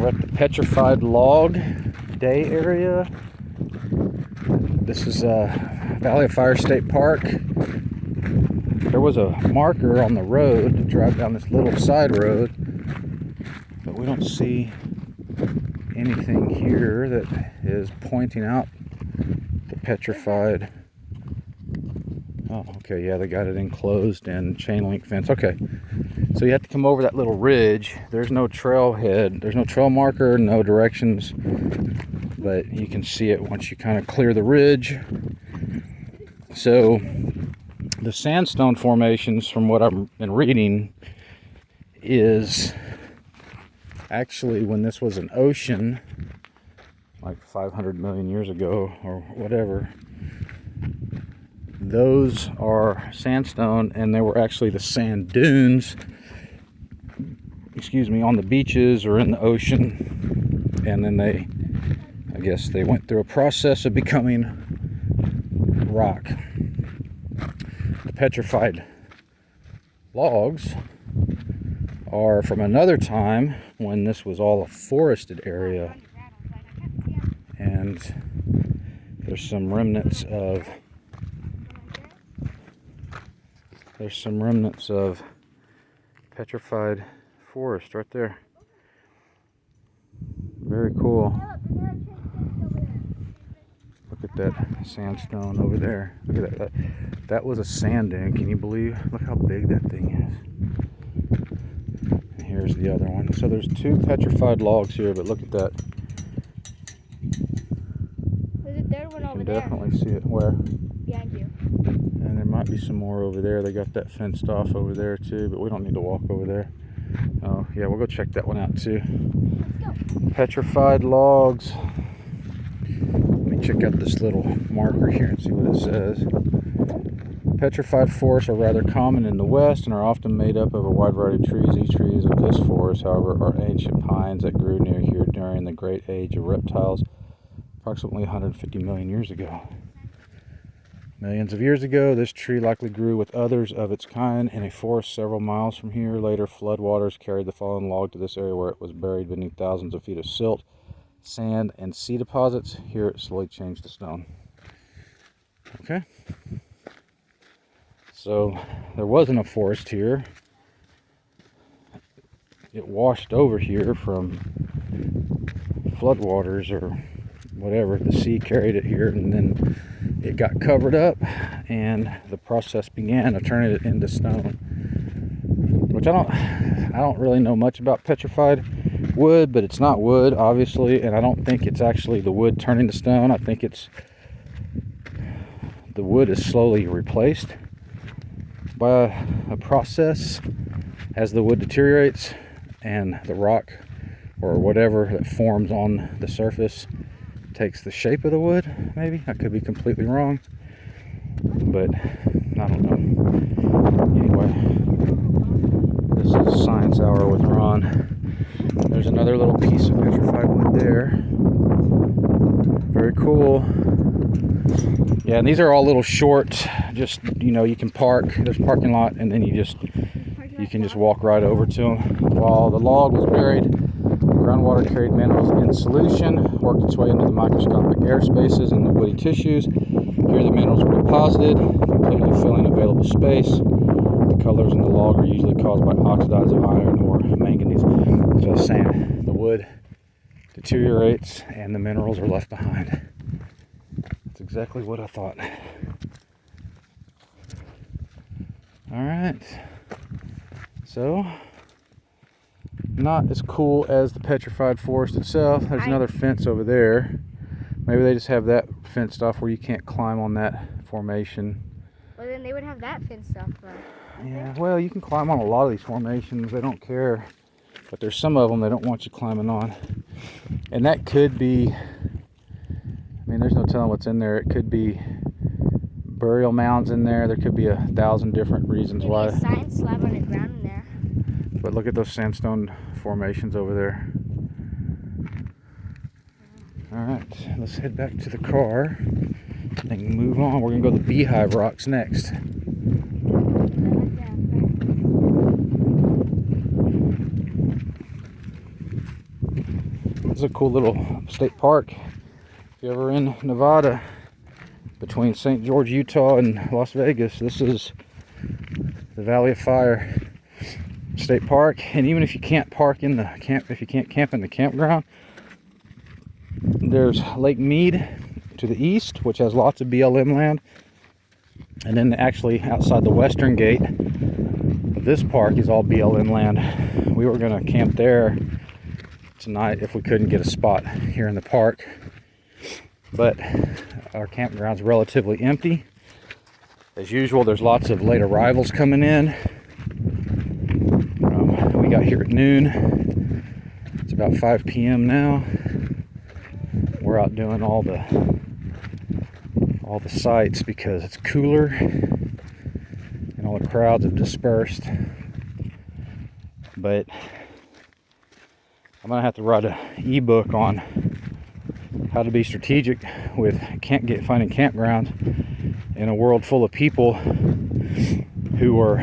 We're at the Petrified Log Day area. This is Valley of Fire State Park. There was a marker on the road to drive down this little side road, but we don't see anything here that is pointing out the Petrified. Oh, okay, yeah, they got it enclosed and chain link fence. Okay, so you have to come over that little ridge. There's no trailhead, there's no trail marker, no directions, but you can see it once you kind of clear the ridge. So the sandstone formations, from what I've been reading, is actually when this was an ocean, like 500 million years ago or whatever, those are sandstone, and they were actually the sand dunes, on the beaches or in the ocean, and then I guess they went through a process of becoming rock. The petrified logs are from another time when this was all a forested area, and there's some remnants of petrified forest right there. Very cool. Look at that sandstone over there. Look at that. That was a sand dune. Can you believe? Look how big that thing is. And here's the other one. So there's two petrified logs here, but look at that. There's a third one over there. You can definitely see it. Where? Behind you. And there might be some more over there. They got that fenced off over there too, but we don't need to walk over there. Oh yeah, we'll go check that one out too. Let's go. Petrified logs. Let me check out this little marker here and see what it says. Petrified forests are rather common in the West and are often made up of a wide variety of trees. These trees of this forest, however, are ancient pines that grew near here during the Great Age of Reptiles, approximately 150 million years ago. Millions of years ago, this tree likely grew with others of its kind in a forest several miles from here. Later, floodwaters carried the fallen log to this area where it was buried beneath thousands of feet of silt, sand, and sea deposits. Here it slowly changed to stone. Okay. So there wasn't a forest here. It washed over here from floodwaters or whatever. The sea carried it here, and then it got covered up, and the process began of turning it into stone. Which I don't really know much about petrified wood, but it's not wood, obviously, and I don't think it's actually the wood turning to stone. I think it's the wood is slowly replaced by a process as the wood deteriorates, and the rock or whatever that forms on the surface takes the shape of the wood. Maybe I could be completely wrong, but I don't know. Anyway, this is Science Hour with Ron. There's another little piece of petrified wood there. Very cool. Yeah, and these are all little short, just, you can park. There's a parking lot, and then you can just walk right over to them. While the log was buried, groundwater carried minerals in solution, worked its way into the microscopic air spaces and the woody tissues. Here the minerals were deposited, completely filling available space. The colors in the log are usually caused by oxides of iron or manganese. So I was saying, the wood deteriorates and the minerals are left behind. That's exactly what I thought. Alright. So, not as cool as the petrified forest itself. There's another fence over there. Maybe they just have that fenced off where you can't climb on that formation. Well, then they would have that fenced off, though. Yeah, well, you can climb on a lot of these formations. They don't care. But there's some of them they don't want you climbing on. And that could be, there's no telling what's in there. It could be burial mounds in there. There could be 1,000 different reasons why. Maybe a science lab underground in there. But look at those sandstone formations over there. Alright, let's head back to the car and move on. We're going to go to the Beehive Rocks next. is a cool little state park. If you're ever in Nevada, between St. George, Utah and Las Vegas, this is the Valley of Fire State Park. And even if you can't park in the camp, if you can't camp in the campground, there's Lake Mead to the east, which has lots of BLM land. And then actually outside the western gate of this park is all BLM land. We were going to camp there tonight if we couldn't get a spot here in the park. But our campground's relatively empty. As usual, there's lots of late arrivals coming in. We got here at noon. It's about 5 p.m. now. We're out doing all the sites because it's cooler and all the crowds have dispersed. But I'm gonna have to write an ebook on how to be strategic with finding campgrounds in a world full of people who are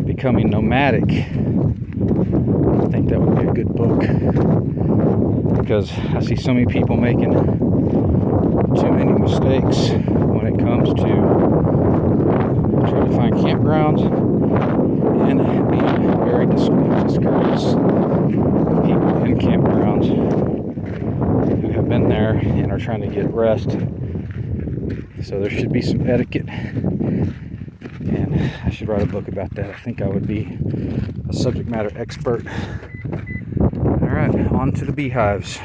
becoming nomadic. I think that would be a good book, because I see so many people making too many mistakes when it comes to trying to find campgrounds and being very discouraged of people in campgrounds who have been there and are trying to get rest. So there should be some etiquette, and I should write a book about that. I think I would be a subject matter expert. All right, on to the beehives.